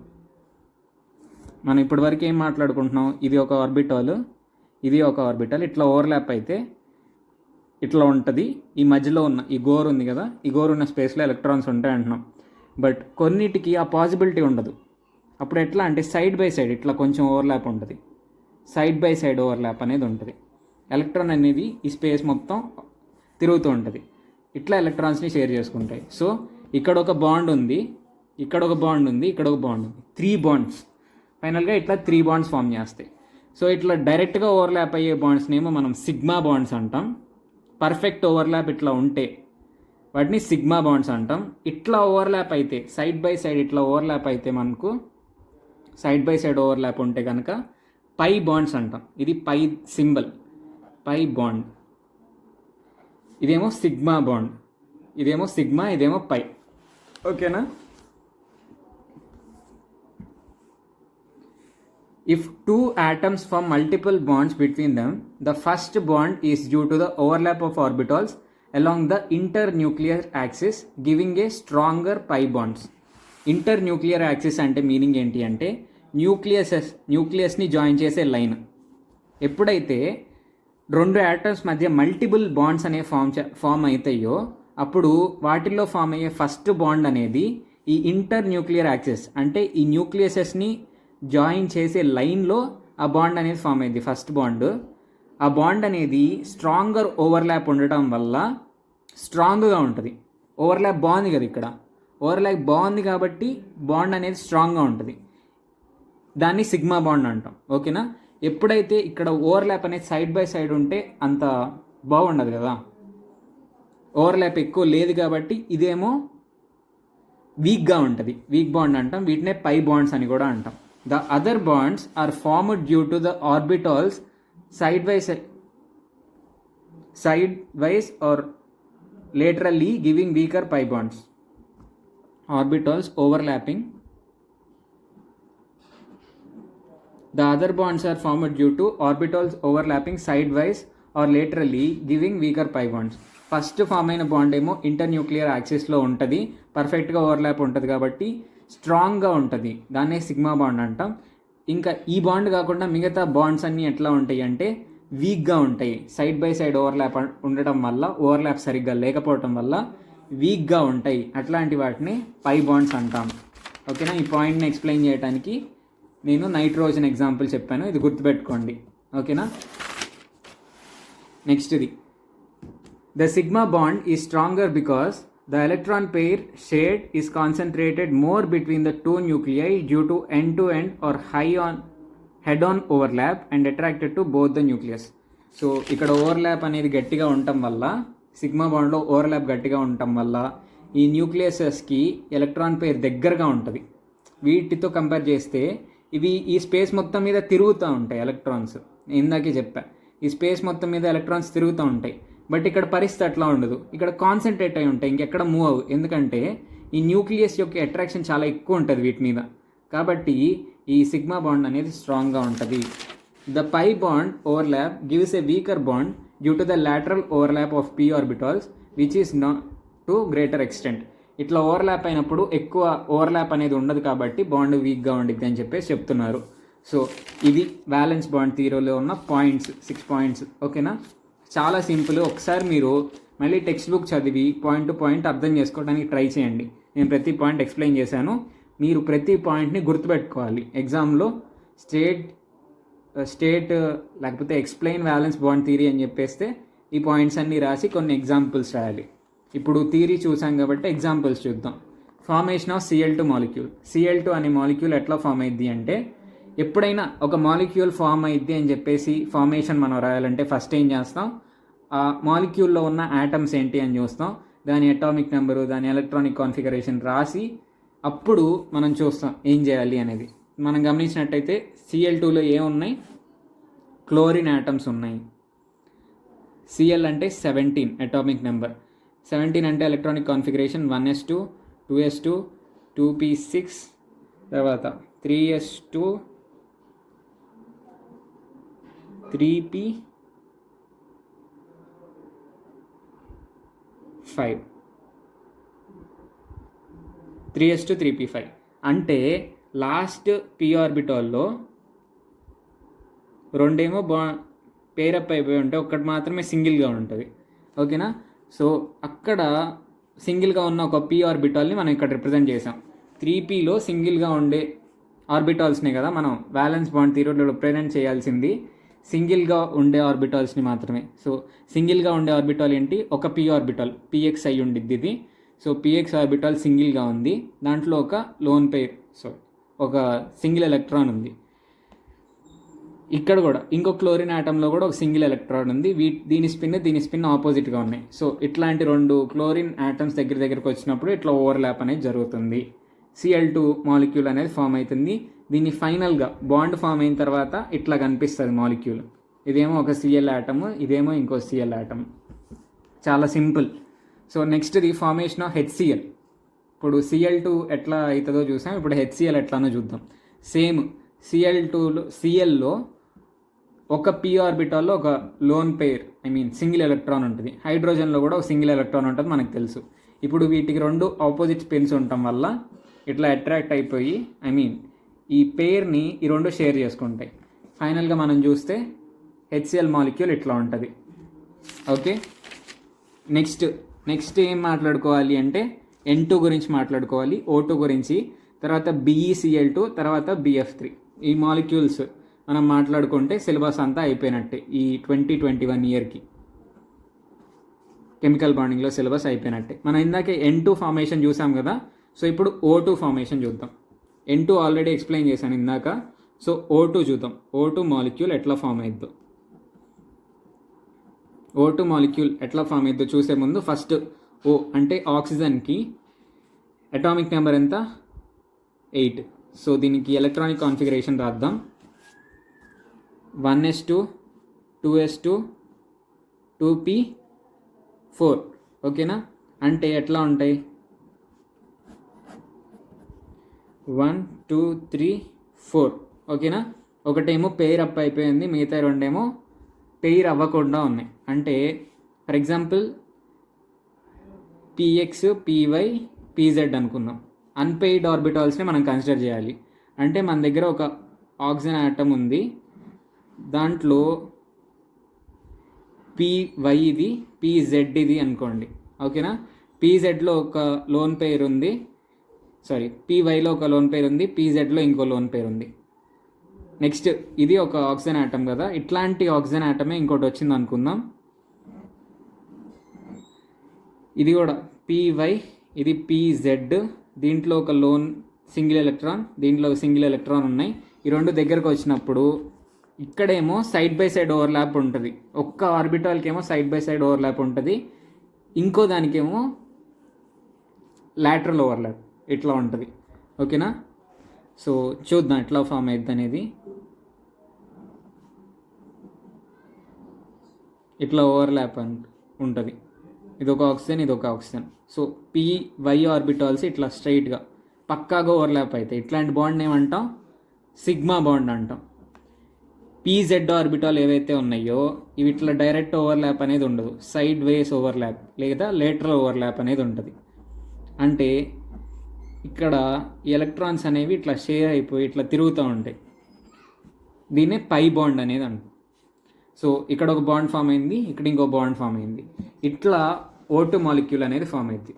మనం ఇప్పటివరకు ఏం మాట్లాడుకుంటున్నాం? ఇది ఒక ఆర్బిటాల్, ఇది ఒక ఆర్బిటాల్, ఇట్లా ఓవర్లాప్ అయితే ఇట్లా ఉంటుంది. ఈ మధ్యలో ఉన్న ఈ గోర్ ఉంది కదా, ఈ గోర్ ఉన్న స్పేస్లో ఎలక్ట్రాన్స్ ఉంటాయి అంటున్నాం. బట్ కొన్నిటికి ఆ పాసిబిలిటీ ఉండదు. అప్పుడు ఎట్లా అంటే సైడ్ బై సైడ్ ఇట్లా కొంచెం ఓవర్లాప్ ఉంటుంది, సైడ్ బై సైడ్ ఓవర్లాప్ అనేది ఉంటుంది. ఎలక్ట్రాన్ అనేది ఈ స్పేస్ మొత్తం తిరుగుతూ ఉంటుంది, ఇట్లా ఎలక్ట్రాన్స్ని షేర్ చేసుకుంటాయి. సో ఇక్కడ ఒక బాండ్ ఉంది, ఇక్కడ ఒక బాండ్ ఉంది, ఇక్కడ ఒక బాండ్ ఉంది, 3 బాండ్స్. ఫైనల్గా ఇట్లా 3 బాండ్స్ ఫామ్ చేస్తాయి. సో ఇట్లా డైరెక్ట్గా ఓవర్లాప్ అయ్యే బాండ్స్నేమో మనం సిగ్మా బాండ్స్ అంటాం. పర్ఫెక్ట్ ఓవర్లాప్ ఇట్లా ఉంటే వాటిని సిగ్మా బాండ్స్ అంటాం. ఇట్లా ఓవర్లాప్ అయితే సైడ్ బై సైడ్ ఇట్లా ఓవర్లాప్ అయితే మనకు సైడ్ బై సైడ్ ఓవర్లాప్ ఉంటే కనుక పై బాండ్స్ అంటాం. ఇది పై సింబల్, పై బాండ్. ఇదేమో సిగ్మా బాండ్, ఇదేమో సిగ్మా, ఇదేమో పై. ఓకేనా? If 2 atoms form multiple bonds between them, the first bond is due to the overlap of orbitals along the internuclear axis, giving a stronger pi bonds. Internuclear axis అంటే meaning ఏంటి అంటే న్యూక్లియస్ని join చేసే line. ఎప్పుడైతే 2 atoms మధ్య multiple bonds అనేవి form అవుతాయో అప్పుడు వాటిల్లో ఫామ్ అయ్యే ఫస్ట్ బాండ్ అనేది ఈ ఇంటర్న్యూక్లియర్ యాక్సిస్ అంటే ఈ న్యూక్లియసెస్ని జాయిన్ చేసే లైన్లో ఆ బాండ్ అనేది ఫామ్ అయింది, ఫస్ట్ బాండ్. ఆ బాండ్ అనేది స్ట్రాంగర్ ఓవర్లాప్ ఉండటం వల్ల స్ట్రాంగ్గా ఉంటుంది. ఓవర్లాప్ బాగుంది కదా, ఇక్కడ ఓవర్లాప్ బాగుంది కాబట్టి బాండ్ అనేది స్ట్రాంగ్గా ఉంటుంది. దాన్ని సిగ్మా బాండ్ అంటాం. ఓకేనా? ఎప్పుడైతే ఇక్కడ ఓవర్లాప్ అనేది సైడ్ బై సైడ్ ఉంటే అంత బాగుండదు కదా, ఓవర్లాప్ ఎక్కువ లేదు కాబట్టి ఇదేమో వీక్గా ఉంటుంది, వీక్ బాండ్ అంటాం. వీటినే పై బాండ్స్ అని కూడా అంటాం. The other bonds are formed due to the orbitals sidewise or laterally giving weaker pi bonds. Orbitals overlapping. The other bonds are formed due to orbitals overlapping sidewise or laterally giving weaker pi bonds. First form అయిన bond ఏమో internuclear యాక్సిస్లో ఉంటుంది, పర్ఫెక్ట్గా overlap ఉంటుంది కాబట్టి స్ట్రాంగ్గా ఉంటుంది, దాన్నే సిగ్మా బాండ్ అంటాం. ఇంకా ఈ బాండ్ కాకుండా మిగతా బాండ్స్ అన్నీ ఎట్లా ఉంటాయి అంటే వీక్గా ఉంటాయి, సైడ్ బై సైడ్ ఓవర్లాప్ ఉండటం వల్ల, ఓవర్లాప్ సరిగ్గా లేకపోవటం వల్ల వీక్గా ఉంటాయి. అట్లాంటి వాటిని పై బాండ్స్ అంటాం. ఓకేనా? ఈ పాయింట్ని ఎక్స్ప్లెయిన్ చేయడానికి నేను నైట్రోజన్ ఎగ్జాంపుల్ చెప్పాను, ఇది గుర్తుపెట్టుకోండి. ఓకేనా? నెక్స్ట్ ఇది The sigma bond is stronger because the electron pair shared is concentrated more between the two nuclei due to end-to-end or head-on overlap and attracted to both the nucleus. So ఇక్కడ overlap అనేది గట్టిగా ఉండటం వల్ల, sigma బాండ్లో overlap గట్టిగా ఉండటం వల్ల ఈ న్యూక్లియసెస్కి electron pair దగ్గరగా ఉంటుంది. వీటితో కంపేర్ చేస్తే ఇవి ఈ స్పేస్ మొత్తం మీద తిరుగుతూ ఉంటాయి ఎలక్ట్రాన్స్. ఇందాకే చెప్పా, ఈ స్పేస్ మొత్తం మీద ఎలక్ట్రాన్స్ తిరుగుతూ ఉంటాయి. బట్ ఇక్కడ పరిస్థితి అట్లా ఉండదు, ఇక్కడ కాన్సన్ట్రేట్ అయి ఉంటాయి, ఇంకెక్కడ మూవ్ అవ్వు. ఎందుకంటే ఈ న్యూక్లియస్ యొక్క అట్రాక్షన్ చాలా ఎక్కువ ఉంటుంది వీటి మీద. కాబట్టి ఈ సిగ్మా బాండ్ అనేది స్ట్రాంగ్గా ఉంటుంది. The pi bond overlap gives a weaker bond due to the lateral overlap of p orbitals which is not to greater extent. ఇట్లా ఓవర్లాప్ అయినప్పుడు ఎక్కువ ఓవర్లాప్ అనేది ఉండదు కాబట్టి బాండ్ వీక్గా ఉండిద్ది అని చెప్పేసి చెప్తున్నారు. సో ఇది వ్యాలెన్స్ బాండ్ థియరీలో ఉన్న పాయింట్స్, 6 పాయింట్స్. ఓకేనా, చాలా సింపుల్. ఒకసారి మీరు మళ్ళీ టెక్స్ట్ బుక్ చదివి పాయింట్ టు పాయింట్ అర్థం చేసుకోవడానికి ట్రై చేయండి. నేను ప్రతి పాయింట్ ఎక్స్ప్లెయిన్ చేశాను, మీరు ప్రతి పాయింట్ని గుర్తుపెట్టుకోవాలి. ఎగ్జామ్లో స్టేట్ లేకపోతే ఎక్స్ప్లెయిన్ వ్యాలెన్స్ బాండ్ థియరీ అని చెప్పేస్తే ఈ పాయింట్స్ అన్నీ రాసి కొన్ని ఎగ్జాంపుల్స్ రాయాలి. ఇప్పుడు థియరీ చూసాం కాబట్టి ఎగ్జాంపుల్స్ చూద్దాం. Formation of Cl2 molecule. Cl2 అనే మాలిక్యూల్ ఎట్లా ఫామ్ అయింది అంటే, ఎప్పుడైనా ఒక మాలిక్యూల్ ఫామ్ అయింది అని చెప్పేసి ఫార్మేషన్ మనం రాయాలంటే ఫస్ట్ ఏం చేస్తాం, ఆ మాలిక్యూల్లో ఉన్న యాటమ్స్ ఏంటి అని చూస్తాం, దాని అటామిక్ నెంబరు, దాని ఎలక్ట్రానిక్ కాన్ఫిగరేషన్ రాసి అప్పుడు మనం చూస్తాం ఏం చేయాలి అనేది. మనం గమనించినట్టయితే Cl2లో ఏమున్నాయి, క్లోరిన్ యాటమ్స్ ఉన్నాయి. Cl అంటే 17 అటామిక్ నెంబర్, 17 అంటే electronic configuration 1s2 2s2 2p6 తర్వాత 3s2 3p5 3s2 3p5 అంటే లాస్ట్ p ఆర్బిటాల్లో రెండేమో పేరప్ అయిపోయి ఉంటే ఒక్కటి మాత్రమే సింగిల్గా ఉంటుంది. ఓకేనా, సో అక్కడ సింగిల్గా ఉన్న ఒక p ఆర్బిటాల్ని మనం ఇక్కడ రిప్రజెంట్ చేసాం. 3pలో సింగిల్గా ఉండే ఆర్బిటాల్స్ని కదా మనం వ్యాలెన్స్ బాండ్ థియరీలో రిప్రజెంట్ చేయాల్సింది, సింగిల్గా ఉండే ఆర్బిటాల్స్ని మాత్రమే. సో సింగిల్గా ఉండే ఆర్బిటాల్ ఏంటి, ఒక p ఆర్బిటాల్ px అయి ఉండిద్ది ఇది. సో px ఆర్బిటాల్ సింగిల్గా ఉంది, దాంట్లో ఒక లోన్ పెయిర్, ఒక సింగిల్ ఎలక్ట్రాన్ ఉంది. ఇక్కడ కూడా ఇంకో క్లోరిన్ ఆటంలో కూడా ఒక సింగిల్ ఎలక్ట్రాన్ ఉంది. దీని స్పిన్ ఆపోజిట్గా ఉన్నాయి. సో ఇట్లాంటి రెండు క్లోరిన్ ఆటమ్స్ దగ్గరకు వచ్చినప్పుడు ఇట్లా ఓవర్లాప్ అనేది జరుగుతుంది. Cl2 మాలిక్యూల్ అనేది ఫామ్ అవుతుంది. దీన్ని ఫైనల్గా బాండ్ ఫామ్ అయిన తర్వాత ఇట్లా కనిపిస్తుంది మాలిక్యూల్. ఇదేమో ఒక Cl ఆటమ్, ఇదేమో ఇంకో Cl ఆటమ్. చాలా simple. So next the formation of HCl. ఇప్పుడు Cl2 ఎట్లా అవుతుందో చూసాం, ఇప్పుడు HCl ఎట్లానో చూద్దాం. సేమ్ Clలో ఒక p ఆర్బిటాల్లో ఒక లోన్ పెయిర్, సింగిల్ ఎలక్ట్రాన్ ఉంటుంది. హైడ్రోజన్లో కూడా ఒక సింగిల్ ఎలక్ట్రాన్ ఉంటుంది, మనకు తెలుసు. ఇప్పుడు వీటికి రెండు ఆపోజిట్ స్పిన్స్ ఉండటం వల్ల ఇట్లా అట్రాక్ట్ అయిపోయి ఈ పెయిర్ని ఈ రెండు షేర్ చేసుకుంటాయి. ఫైనల్గా మనం చూస్తే HCl మాలిక్యూల్ ఇట్లా ఉంటుంది. ఓకే, నెక్స్ట్ ఏం మాట్లాడుకోవాలి అంటే N2 గురించి మాట్లాడుకోవాలి, O2 గురించి, తర్వాత BeCl2, తర్వాత BF3. ఈ మాలిక్యూల్స్ మనం మాట్లాడుకుంటే సిలబస్ అంతా అయిపోయినట్టే. ఈ 2021 ఇయర్కి కెమికల్ బాండింగ్లో సిలబస్ అయిపోయినట్టే. మనం ఇందాకే N2 ఫార్మేషన్ చూసాం కదా, సో ఇప్పుడు O2 ఫార్మేషన్ చూద్దాం. N2 ఆల్రెడీ ఎక్స్ప్లెయిన్ చేశాను ఇందాక. సో O2 చూద్దాం, O2 మాలిక్యూల్ ఎట్లా ఫామ్ అయిద్దో. O2 మాలిక్యూల్ ఎట్లా ఫామ్ అయిద్దో చూసే ముందు ఫస్ట్ O అంటే ఆక్సిజన్కి అటామిక్ నెంబర్ ఎంత, 8. సో దీనికి ఎలక్ట్రానిక్ కాన్ఫిగరేషన్ రాద్దాం. 1s2 2s2 2p4. ఓకేనా, అంటే ఎట్లా ఉంటాయి, 1 2 3 4. ఓకేనా, ఒకటేమో పెయిర్ అప్ అయిపోయింది, మిగతా రెండేమో పెయిర్ అవ్వకుండా ఉన్నాయి. అంటే for example px py pz అనుకుందాం. అన్పెయిడ్ ఆర్బిటాల్స్ని మనం కన్సిడర్ చేయాలి. అంటే మన దగ్గర ఒక ఆక్సిజన్ ఆటమ్ ఉంది, దాంట్లో py ఇది pz ఇది అనుకోండి. ఓకేనా, pzలో ఒక లోన్ పెయిర్ ఉంది, pyలో ఒక లోన్ పెయిర్ ఉంది, pzలో ఇంకో లోన్ పెయిర్ ఉంది. నెక్స్ట్ ఇది ఒక ఆక్సిజన్ ఆటమ్ కదా, ఇట్లాంటి ఆక్సిజన్ ఆటమే ఇంకోటి వచ్చింది అనుకుందాం. ఇది కూడా py, ఇది pz. దీంట్లో ఒక లోన్ సింగిల్ ఎలక్ట్రాన్, దీంట్లో సింగిల్ ఎలక్ట్రాన్ ఉన్నాయి. ఈ రెండు దగ్గరకు వచ్చినప్పుడు ఇక్కడేమో సైడ్ బై సైడ్ ఓవర్లాప్ ఉంటుంది. ఒక్క ఆర్బిటాల్కి ఏమో సైడ్ బై సైడ్ ఓవర్లాప్ ఉంటుంది, ఇంకో దానికేమో లాటరల్ ఓవర్లాప్ ఇట్లా ఉంటుంది. ఓకేనా? సో చూద్దాం ఎట్లా ఫామ్ అవుతుంది అనేది. ఇట్లా ఓవర్లాప్ ఉంటుంది. ఇది ఒక ఆక్సిజన్, ఇది ఒక ఆక్సిజన్. సో py ఆర్బిటాల్స్ ఇట్లా స్ట్రైట్గా పక్కాగా ఓవర్లాప్ అవుతాయి. ఇట్లాంటి బాండ్ ఏమంటాం? సిగ్మా బాండ్ అంటాం. pz ఆర్బిటాల్ ఏవైతే ఉన్నాయో ఇవి ఇట్లా డైరెక్ట్ ఓవర్లాప్ అనేది ఉండదు, సైడ్ వేస్ ఓవర్లాప్ లేదా లేటరల్ ఓవర్లాప్ అనేది ఉంటుంది. అంటే ఇక్కడ ఎలక్ట్రాన్స్ అనేవి ఇట్లా షేర్ అయిపోయి ఇట్లా తిరుగుతూ ఉంటాయి. దీన్నే పై బాండ్ అనేది అంటాం. సో ఇక్కడ ఒక బాండ్ ఫామ్ అయింది, ఇక్కడ ఇంకో బాండ్ ఫామ్ అయింది. ఇట్లా O2 మాలిక్యూల్ అనేది ఫామ్ అయింది.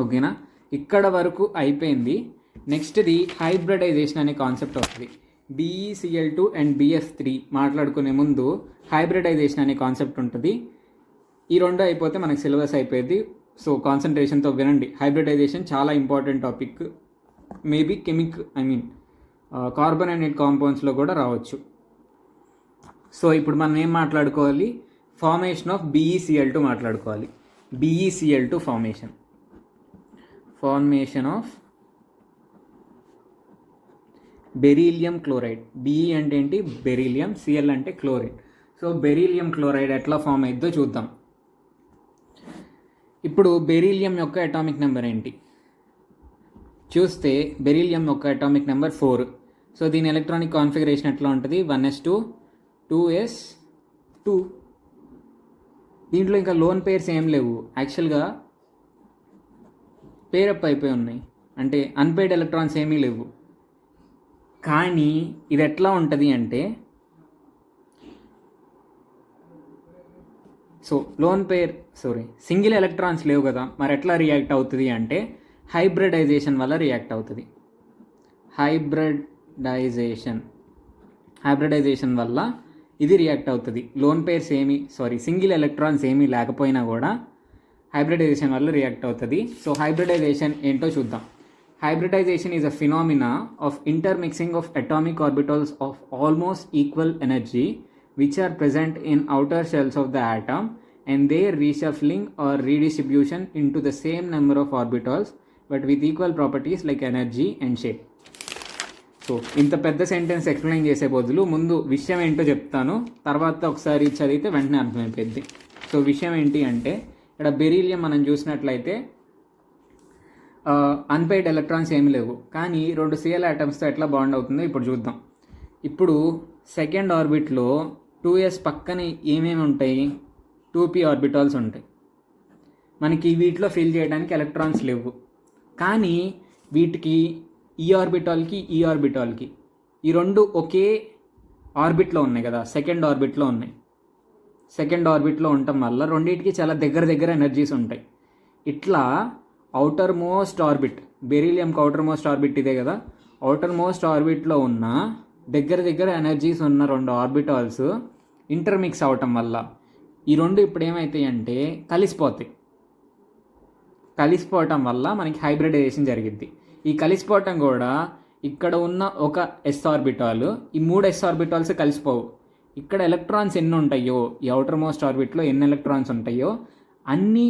ఓకేనా? ఇక్కడ వరకు అయిపోయింది. నెక్స్ట్ది హైబ్రిడైజేషన్ అనే కాన్సెప్ట్ వస్తుంది. BeCl2 అండ్ BF3 మాట్లాడుకునే ముందు హైబ్రిడైజేషన్ అనే కాన్సెప్ట్ ఉంటుంది. ఈ రెండు అయిపోతే మనకు సిలబస్ అయిపోయింది. సో కాన్సన్ట్రేషన్తో వినండి. హైబ్రిడైజేషన్ చాలా ఇంపార్టెంట్ టాపిక్. మేబీ కార్బోనైలేట్ కాంపౌండ్స్లో కూడా రావచ్చు. సో ఇప్పుడు మనం ఏం మాట్లాడుకోవాలి? ఫార్మేషన్ ఆఫ్ BeCl2 మాట్లాడుకోవాలి. BeCl2 formation of beryllium chloride. Be అంటే ఏంటి? బెరీలియం. Cl అంటే క్లోరైడ్. సో బెరీలియం క్లోరైడ్ ఎట్లా ఫామ్ అయిద్దో చూద్దాం. ఇప్పుడు బెరీలియం యొక్క అటామిక్ నెంబర్ ఏంటి చూస్తే, బెరీలియం యొక్క అటామిక్ నెంబర్ 4. సో దీని ఎలక్ట్రానిక్ కాన్ఫిగరేషన్ ఎట్లా ఉంటుంది? 1s2 2s2. దీంట్లో ఇంకా లోన్ పేర్స్ ఏం లేవు. యాక్చువల్గా పేరప్ అయిపోయి ఉన్నాయి, అంటే అన్పెయిడ్ ఎలక్ట్రాన్స్ ఏమీ లేవు. కానీ ఇది ఎట్లా ఉంటుంది అంటే, సో సింగిల్ ఎలక్ట్రాన్స్ లేవు కదా, మరి ఎట్లా రియాక్ట్ అవుతుంది అంటే హైబ్రిడైజేషన్ వల్ల రియాక్ట్ అవుతుంది. హైబ్రిడైజేషన్ వల్ల ఇది రియాక్ట్ అవుతుంది. సింగిల్ ఎలక్ట్రాన్స్ ఏమీ లేకపోయినా కూడా హైబ్రిడైజేషన్ వల్ల రియాక్ట్ అవుతుంది. సో హైబ్రిడైజేషన్ ఏంటో చూద్దాం. Hybridization is a phenomena of intermixing of atomic orbitals of almost equal energy which are present in outer shells of the atom and their reshuffling or redistribution into the same number of orbitals but with equal properties like energy and shape. So ఇంత పెద్ద sentence explain చేసే బదులు ముందు విషయం ఏంటో చెప్తాను, తర్వాత ఒకసారి చదివితే వెంటనే అర్థమైపోయింది. సో విషయం ఏంటి అంటే, ఇక్కడ బెరీలియం మనం చూసినట్లయితే అన్పెయిడ్ ఎలక్ట్రాన్స్ ఏమి లేవు, కానీ 2 Cl ఆటమ్స్తో ఎట్లా బాండ్ అవుతుందో ఇప్పుడు చూద్దాం. ఇప్పుడు సెకండ్ ఆర్బిట్లో 2s పక్కన ఏమేమి ఉంటాయి? 2p ఆర్బిటాల్స్ ఉంటాయి. మనకి వీటిలో ఫిల్ చేయడానికి ఎలక్ట్రాన్స్ లేవు, కానీ వీటికి ఈ ఆర్బిటాల్కి ఈ రెండు ఒకే ఆర్బిట్లో ఉన్నాయి కదా, సెకండ్ ఆర్బిట్లో ఉన్నాయి. సెకండ్ ఆర్బిట్లో ఉండటం వల్ల రెండింటికి చాలా దగ్గర ఎనర్జీస్ ఉంటాయి. ఇట్లా అవుటర్ మోస్ట్ ఆర్బిట్, బెరీలియంకి అవుటర్ మోస్ట్ ఆర్బిట్ ఇదే కదా, అవుటర్ మోస్ట్ ఆర్బిట్లో ఉన్న దగ్గర ఎనర్జీస్ ఉన్న 2 ఆర్బిటాల్స్ ఇంటర్మిక్స్ అవటం వల్ల ఈ రెండు ఇప్పుడు ఏమవుతాయి అంటే కలిసిపోవటం వల్ల మనకి హైబ్రిడైజేషన్ జరిగిద్ది. ఈ కలిసిపోవటం కూడా ఇక్కడ ఉన్న ఒక ఎస్ ఆర్బిటాల్, ఈ 3 ఎస్ ఆర్బిటాల్స్ కలిసిపోవు. ఇక్కడ ఎలక్ట్రాన్స్ ఎన్ని ఉంటాయో, ఈ అవుటర్ మోస్ట్ ఆర్బిట్లో ఎన్ని ఎలక్ట్రాన్స్ ఉంటాయో అన్ని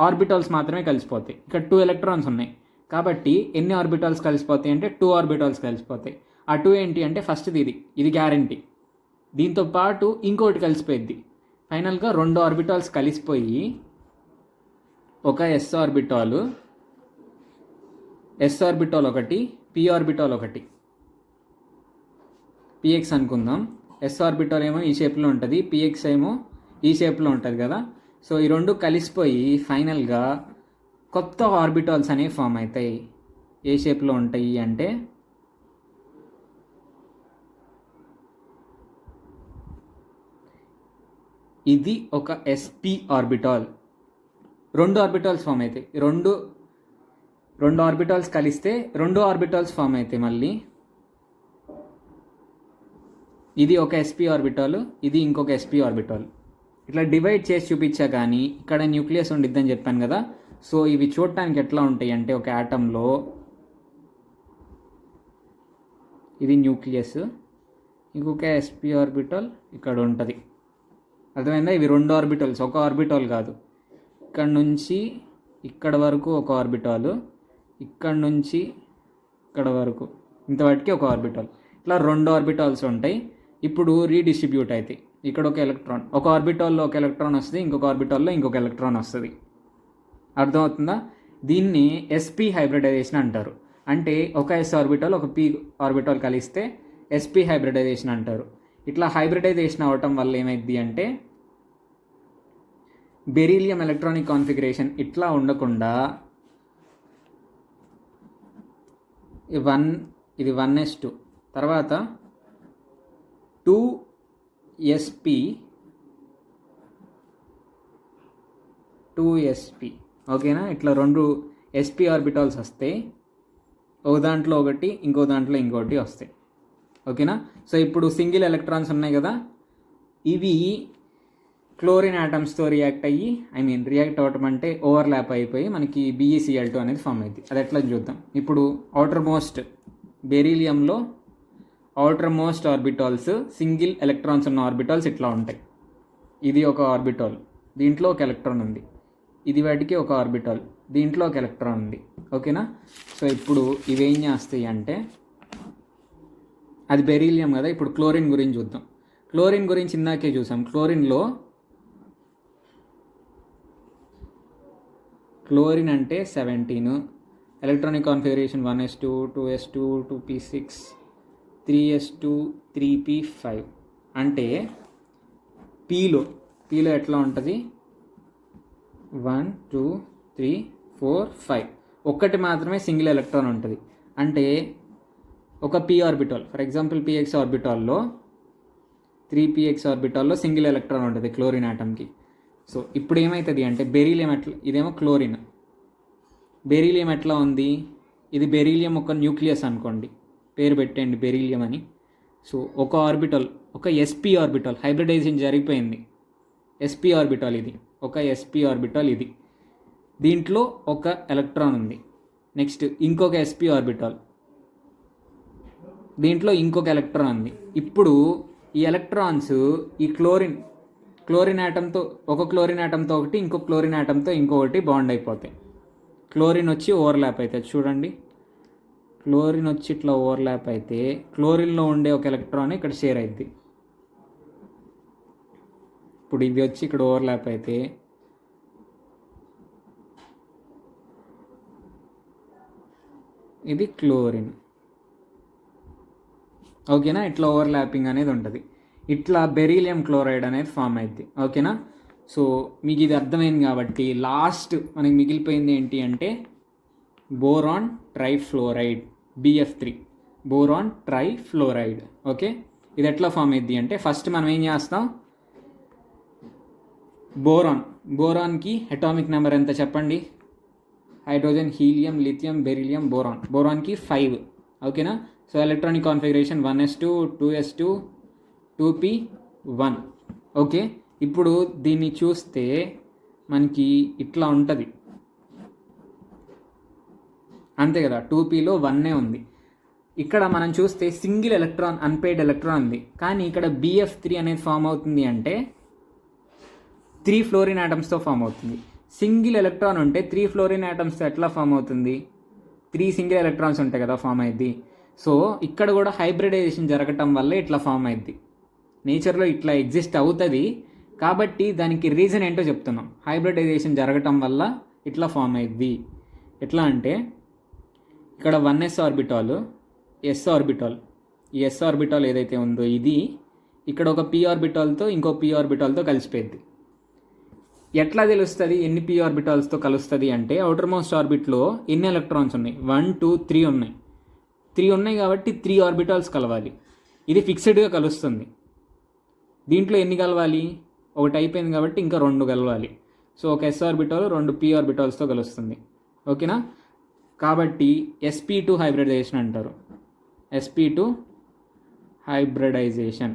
ఆర్బిటాల్స్ మాత్రమే కలిసిపోతాయి. ఇక్కడ 2 ఎలక్ట్రాన్స్ ఉన్నాయి కాబట్టి ఎన్ని ఆర్బిటాల్స్ కలిసిపోతాయి అంటే 2 ఆర్బిటాల్స్ కలిసిపోతాయి. ఆ 2 ఏంటి అంటే, ఫస్ట్ది ఇది గ్యారంటీ, దీంతో పాటు ఇంకోటి కలిసిపోయిద్ది. ఫైనల్గా 2 ఆర్బిటాల్స్ కలిసిపోయి ఒక ఎస్ ఆర్బిటాల్ ఒకటి, పి ఆర్బిటాల్ ఒకటి, పిఎక్స్ అనుకుందాం. ఎస్ ఆర్బిటాల్ ఏమో ఈ షేప్లో ఉంటుంది, పిఎక్స్ ఏమో ఈ షేప్లో ఉంటుంది కదా. సో ఈ రెండు కలిసిపోయి ఫైనల్గా కొత్త ఆర్బిటాల్స్ అనేవి ఫామ్ అవుతాయి. ఏ షేప్లో ఉంటాయి అంటే, ఇది ఒక sp ఆర్బిటాల్. 2 ఆర్బిటాల్స్ ఫామ్ అవుతాయి. రెండు ఆర్బిటాల్స్ కలిస్తే 2 ఆర్బిటాల్స్ ఫామ్ అవుతాయి. మళ్ళీ ఇది ఒక sp ఆర్బిటాల్, ఇది ఇంకొక sp ఆర్బిటాల్. ఇట్లా డివైడ్ చేసి చూపించా కానీ ఇక్కడ న్యూక్లియస్ ఉండిద్దని చెప్పాను కదా. సో ఇవి చూడటానికి ఎట్లా ఉంటాయి అంటే, ఒక యాటంలో ఇది న్యూక్లియస్, ఇంకొక sp ఆర్బిటల్ ఇక్కడ ఉంటుంది. అర్థమైందా? ఇవి 2 ఆర్బిటల్స్, ఒక ఆర్బిటల్ కాదు. ఇక్కడ నుంచి ఇక్కడ వరకు ఒక ఆర్బిటాల్, ఇక్కడ నుంచి ఇక్కడ వరకు ఇంతవాటికి ఒక ఆర్బిటాల్, ఇట్లా 2 ఆర్బిటాల్స్ ఉంటాయి. ఇప్పుడు రీడిస్ట్రిబ్యూట్ అవుతాయి. ఇక్కడ ఒక ఎలక్ట్రాన్, ఒక ఆర్బిటాల్లో ఒక ఎలక్ట్రాన్ వస్తుంది, ఇంకొక ఆర్బిటాల్లో ఇంకొక ఎలక్ట్రాన్ వస్తుంది. అర్థమవుతుందా? దీన్ని sp హైబ్రిడైజేషన్ అంటారు. అంటే ఒక s ఆర్బిటాల్ ఒక p ఆర్బిటాల్ కలిస్తే sp హైబ్రిడైజేషన్ అంటారు. ఇట్లా హైబ్రిడైజేషన్ అవ్వటం వల్ల ఏమైంది అంటే, బెరీలియం ఎలక్ట్రానిక్ కాన్ఫిగరేషన్ ఇట్లా ఉండకుండా ఇది 1s2, తర్వాత 2sp 2sp, ఓకేనా? ఇట్లా 2 sp ఆర్బిటాల్స్ వస్తాయి. ఒక దాంట్లో ఒకటి, ఇంకో దాంట్లో ఇంకోటి వస్తాయి. ఓకేనా? సో ఇప్పుడు సింగిల్ ఎలక్ట్రాన్స్ ఉన్నాయి కదా, ఇవి క్లోరిన్ ఆటమ్స్తో రియాక్ట్ అయ్యి, రియాక్ట్ అవ్వటం అంటే ఓవర్లాప్ అయిపోయి మనకి BeCl2 అనేది ఫామ్ అయింది. అది ఎట్లా చూద్దాం. ఇప్పుడు అవుటర్ మోస్ట్ బెరీలియంలో outermost orbitals, single electrons ఉన్న ఆర్బిటాల్స్ ఇట్లా ఉంటాయి. ఇది ఒక ఆర్బిటాల్, దీంట్లో ఒక ఎలక్ట్రాన్ ఉంది. ఇది వాటికి ఒక ఆర్బిటాల్, దీంట్లో ఒక ఎలక్ట్రాన్ ఉంది. ఓకేనా? సో ఇప్పుడు ఇవేం చేస్తాయి అంటే, అది బెరీలియం కదా. ఇప్పుడు క్లోరిన్ గురించి చూద్దాం. క్లోరిన్ గురించి ఇందాకే చూసాం. క్లోరిన్ అంటే 17, electronic configuration 1s2 2s2 2p6 3s2 3p5. అంటే పీలో ఎట్లా ఉంటుంది, 1 2 3 4 5, ఒక్కటి మాత్రమే సింగిల్ ఎలక్ట్రాన్ ఉంటుంది. అంటే ఒక p orbital, for example px ఆర్బిటాల్లో 3px ఆర్బిటాల్లో సింగిల్ ఎలక్ట్రాన్ ఉంటుంది క్లోరిన్ ఆటమ్కి. సో ఇప్పుడు ఏమవుతుంది అంటే, బెరీలియం ఎట్లా, ఇదేమో క్లోరిన్, బెరీలియం ఎట్లా ఉంది, ఇది బెరీలియం ఒక న్యూక్లియస్ అనుకోండి, పేరు పెట్టండి బెరీలియం అని. సో ఒక ఆర్బిటాల్, ఒక sp ఆర్బిటాల్ హైబ్రిడైజేషన్ జరిగిపోయింది. sp ఆర్బిటాల్ ఇది, ఒక sp ఆర్బిటాల్ ఇది, దీంట్లో ఒక ఎలక్ట్రాన్ ఉంది. నెక్స్ట్ ఇంకొక sp ఆర్బిటాల్, దీంట్లో ఇంకొక ఎలక్ట్రాన్ ఉంది. ఇప్పుడు ఈ ఎలక్ట్రాన్స్ ఈ క్లోరిన్ ఆటంతో, ఒక క్లోరిన్ ఆటంతో ఒకటి, ఇంకొక క్లోరిన్ ఆటంతో ఇంకొకటి బాండ్ అయిపోతాయి. క్లోరిన్ వచ్చి ఓవర్లాప్ అవుతుంది. చూడండి, క్లోరిన్ వచ్చి ఇట్లా ఓవర్లాప్ అయితే క్లోరిన్లో ఉండే ఒక ఎలక్ట్రాన్ ఇక్కడ షేర్ అవుద్ది. ఇప్పుడు ఇది వచ్చి ఇక్కడ ఓవర్లాప్ అయితే ఇది క్లోరిన్. ఓకేనా? ఇట్లా ఓవర్లాపింగ్ అనేది ఉంటుంది. ఇట్లా బెరీలియం క్లోరైడ్ అనేది ఫామ్ అయింది. ఓకేనా? సో మీకు ఇది అర్థమైంది కాబట్టి లాస్ట్ మనకి మిగిలిపోయింది ఏంటి అంటే, boron trifluoride, BF3, boron trifluoride. Okay, ఇది ఎట్లా ఫామ్ అయింది అంటే, ఫస్ట్ మనం ఏం చేస్తాం, బోరాన్కి అటామిక్ నెంబర్ ఎంత చెప్పండి, హైడ్రోజన్, హీలియం, లిథియం, బెరీలియం, బోరాన్కి 5. ఓకేనా? So electronic configuration 1s2 2s2 2p1. Okay, ఇప్పుడు దీన్ని చూస్తే మనకి ఇట్లా ఉంటుంది, అంతే కదా, 2pలో 1 ఉంది. ఇక్కడ మనం చూస్తే సింగిల్ ఎలక్ట్రాన్, అన్పెయిడ్ ఎలక్ట్రాన్ ఉంది. కానీ ఇక్కడ BF3 అనేది ఫామ్ అవుతుంది అంటే 3 ఫ్లోరిన్ ఆటమ్స్తో ఫామ్ అవుతుంది. సింగిల్ ఎలక్ట్రాన్ ఉంటే 3 ఫ్లోరిన్ ఆటమ్స్తో ఎట్లా ఫామ్ అవుతుంది, 3 సింగిల్ ఎలక్ట్రాన్స్ ఉంటాయి కదా ఫామ్ అయింది. సో ఇక్కడ కూడా హైబ్రిడైజేషన్ జరగటం వల్ల ఇట్లా ఫామ్ అయింది. నేచర్లో ఇట్లా ఎగ్జిస్ట్ అవుతుంది కాబట్టి దానికి రీజన్ ఏంటో చెప్తున్నాం. హైబ్రిడైజేషన్ జరగటం వల్ల ఇట్లా ఫామ్ అయింది. ఎట్లా అంటే, ఇక్కడ 1s ఆర్బిటాల్, s ఆర్బిటాల్, ఈ s ఆర్బిటాల్ ఏదైతే ఉందో ఇది ఇక్కడ ఒక p ఆర్బిటాల్తో ఇంకో p ఆర్బిటాల్తో కలిసిపోయింది. ఎట్లా తెలుస్తుంది ఎన్ని p ఆర్బిటాల్స్తో కలుస్తుంది అంటే, అవుటర్ మోస్ట్ ఆర్బిట్లో ఎన్ని ఎలక్ట్రాన్స్ ఉన్నాయి, 1 2 3 ఉన్నాయి. 3 ఉన్నాయి కాబట్టి 3 ఆర్బిటాల్స్ కలవాలి. ఇది ఫిక్స్డ్గా కలుస్తుంది. దీంట్లో ఎన్ని కలవాలి, ఒకటి అయిపోయింది కాబట్టి ఇంకా 2 కలవాలి. సో ఒక s ఆర్బిటాల్ 2 p ఆర్బిటాల్స్తో కలుస్తుంది. ఓకేనా? కాబట్టి sp2 హైబ్రిడైజేషన్ అంటారు. sp2 hybridisation.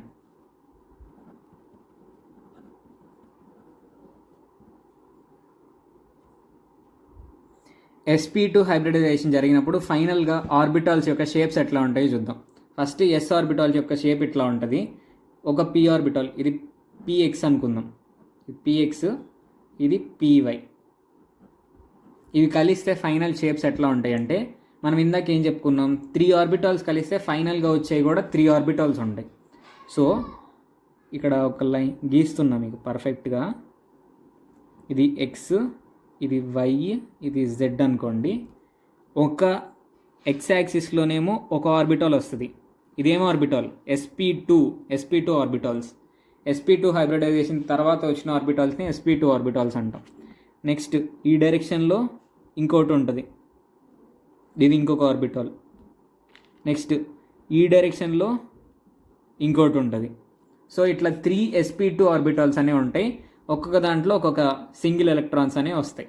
sp2 హైబ్రిడైజేషన్ జరిగినప్పుడు ఫైనల్గా ఆర్బిటాల్స్ యొక్క షేప్స్ ఎట్లా ఉంటాయో చూద్దాం. ఫస్ట్ s ఆర్బిటాల్స్ యొక్క షేప్ ఇట్లా ఉంటుంది. ఒక p ఆర్బిటాల్, ఇది px అనుకుందాం, px, ఇది py. ఇవి కలిస్తే ఫైనల్ షేప్స్ ఎట్లా ఉంటాయి అంటే, మనం ఇందాక ఏం చెప్పుకున్నాం, 3 ఆర్బిటాల్స్ కలిస్తే ఫైనల్గా వచ్చేవి కూడా 3 ఆర్బిటాల్స్ ఉంటాయి. సో ఇక్కడ ఒక లైన్ గీస్తున్నా మీకు పర్ఫెక్ట్గా. ఇది x, ఇది y, ఇది z అనుకోండి. ఒక x యాక్సిస్లోనేమో ఒక ఆర్బిటాల్ వస్తుంది. ఇదేమో orbital sp2 orbitals. sp2 hybridisation తర్వాత వచ్చిన ఆర్బిటాల్స్ని sp2 ఆర్బిటాల్స్ అంటాం. నెక్స్ట్ ఈ డైరెక్షన్లో ఇంకోటి ఉంటుంది, ఇది ఇంకొక ఆర్బిటాల్. నెక్స్ట్ ఈ డైరెక్షన్లో ఇంకోటి ఉంటుంది. సో ఇట్లా 3 sp2 ఆర్బిటాల్స్ అనేవి ఉంటాయి. ఒక్కొక్క దాంట్లో ఒక్కొక్క సింగిల్ ఎలక్ట్రాన్స్ అనేవి వస్తాయి.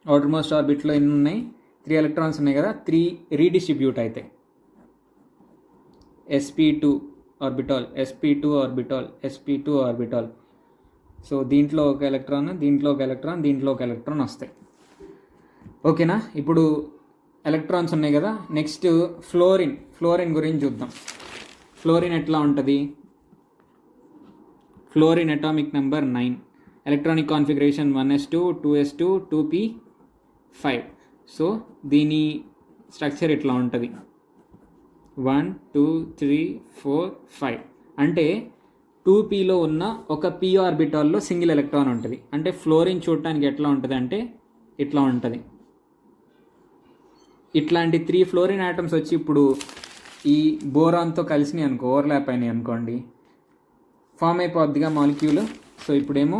అవుటర్ మోస్ట్ ఆర్బిట్లో ఎన్ని ఉన్నాయి? 3 ఎలక్ట్రాన్స్ ఉన్నాయి కదా, 3 రీడిస్ట్రిబ్యూట్ అవుతాయి. sp2 orbital, sp2 orbital, sp2 orbital. So దీంట్లో ఒక ఎలక్ట్రాన్, దీంట్లో ఒక ఎలక్ట్రాన్, దీంట్లో ఒక ఎలక్ట్రాన్ వస్తాయి. ఓకేనా? ఇప్పుడు ఎలక్ట్రాన్స్ ఉన్నాయి కదా, నెక్స్ట్ ఫ్లోరిన్ గురించి చూద్దాం. ఫ్లోరిన్ ఎట్లా ఉంటుంది? Fluorine atomic number 9, electronic configuration 1s2 2s2 2p5. So దీని స్ట్రక్చర్ ఇట్లా ఉంటుంది, 1 2 3 4 5. అంటే 2pలో ఉన్న ఒక p ఆర్బిటాల్లో సింగిల్ ఎలక్ట్రాన్ ఉంటుంది. అంటే ఫ్లోరిన్ చూడటానికి ఎట్లా ఉంటుంది అంటే ఇట్లా ఉంటుంది. ఇట్లాంటి 3 ఫ్లోరిన్ ఆటమ్స్ వచ్చి ఇప్పుడు ఈ బోరాన్తో కలిసినాయి అనుకో, ఓవర్లాప్ అయినాయి అనుకోండి, ఫామ్ అయిపోద్దిగా మాలిక్యూల్. సో ఇప్పుడేమో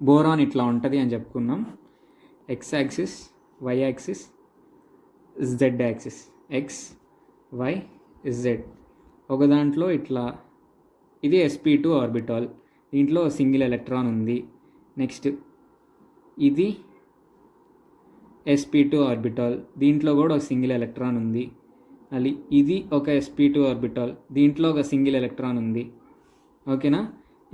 బోరాన్ ఇట్లా ఉంటుంది అని చెప్పుకున్నాం. x axis, y axis, z axis, x y z. ఒక దాంట్లో ఇట్లా ఇది sp2 ఆర్బిటాల్, దీంట్లో సింగిల్ ఎలక్ట్రాన్ ఉంది. నెక్స్ట్ ఇది sp2 ఆర్బిటాల్, దీంట్లో కూడా ఒక సింగిల్ ఎలక్ట్రాన్ ఉంది. అది ఇది ఒక sp2 ఆర్బిటాల్, దీంట్లో ఒక సింగిల్ ఎలక్ట్రాన్ ఉంది. ఓకేనా?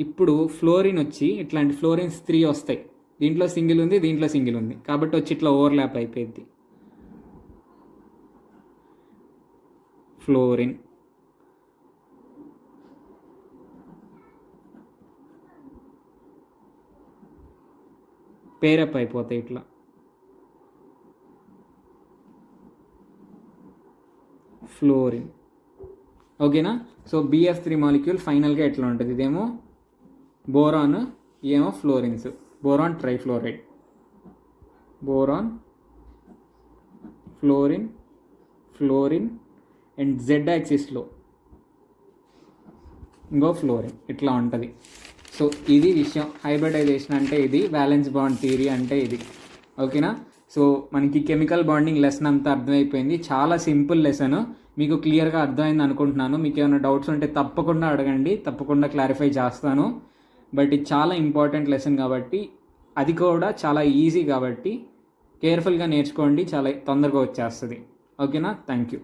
ఇప్పుడు ఫ్లోరిన్ వచ్చి ఇట్లాంటి ఫ్లోరిన్స్ 3 వస్తాయి. దీంట్లో సింగిల్ ఉంది, దీంట్లో సింగిల్ ఉంది, కాబట్టి వచ్చి ఇట్లా ఓవర్లాప్ అయిపోయింది. ఫ్లోరిన్ పేరప్ అయిపోతాయి ఇట్లా. ఫ్లోరిన్. ఓకేనా? సో BF3 మాలిక్యూల్ ఫైనల్గా ఎట్లా ఉంటుంది? ఇదేమో బోరాన్, ఏమో fluorines. Boron trifluoride, boron, fluorine and Z యాక్సిస్లో ఇంకో ఫ్లోరిన్, ఇట్లా ఉంటుంది. సో ఇది విషయం. హైబ్రిడైజేషన్ అంటే ఇది, వ్యాలెన్స్ బాండ్ థియరీ అంటే ఇది. ఓకేనా? సో మనకి కెమికల్ బాండింగ్ లెసన్ అంతా అర్థమైపోయింది. చాలా సింపుల్ లెసన్, మీకు క్లియర్గా అర్థమైంది అనుకుంటున్నాను. మీకు ఏమైనా డౌట్స్ ఉంటే తప్పకుండా అడగండి, తప్పకుండా క్లారిఫై చేస్తాను. బట్ ఇది చాలా ఇంపార్టెంట్ లెసన్ కాబట్టి, అది కూడా చాలా ఈజీ కాబట్టి కేర్ఫుల్గా నేర్చుకోండి, చాలా తొందరగా వచ్చేస్తుంది. ఓకేనా? Thank you.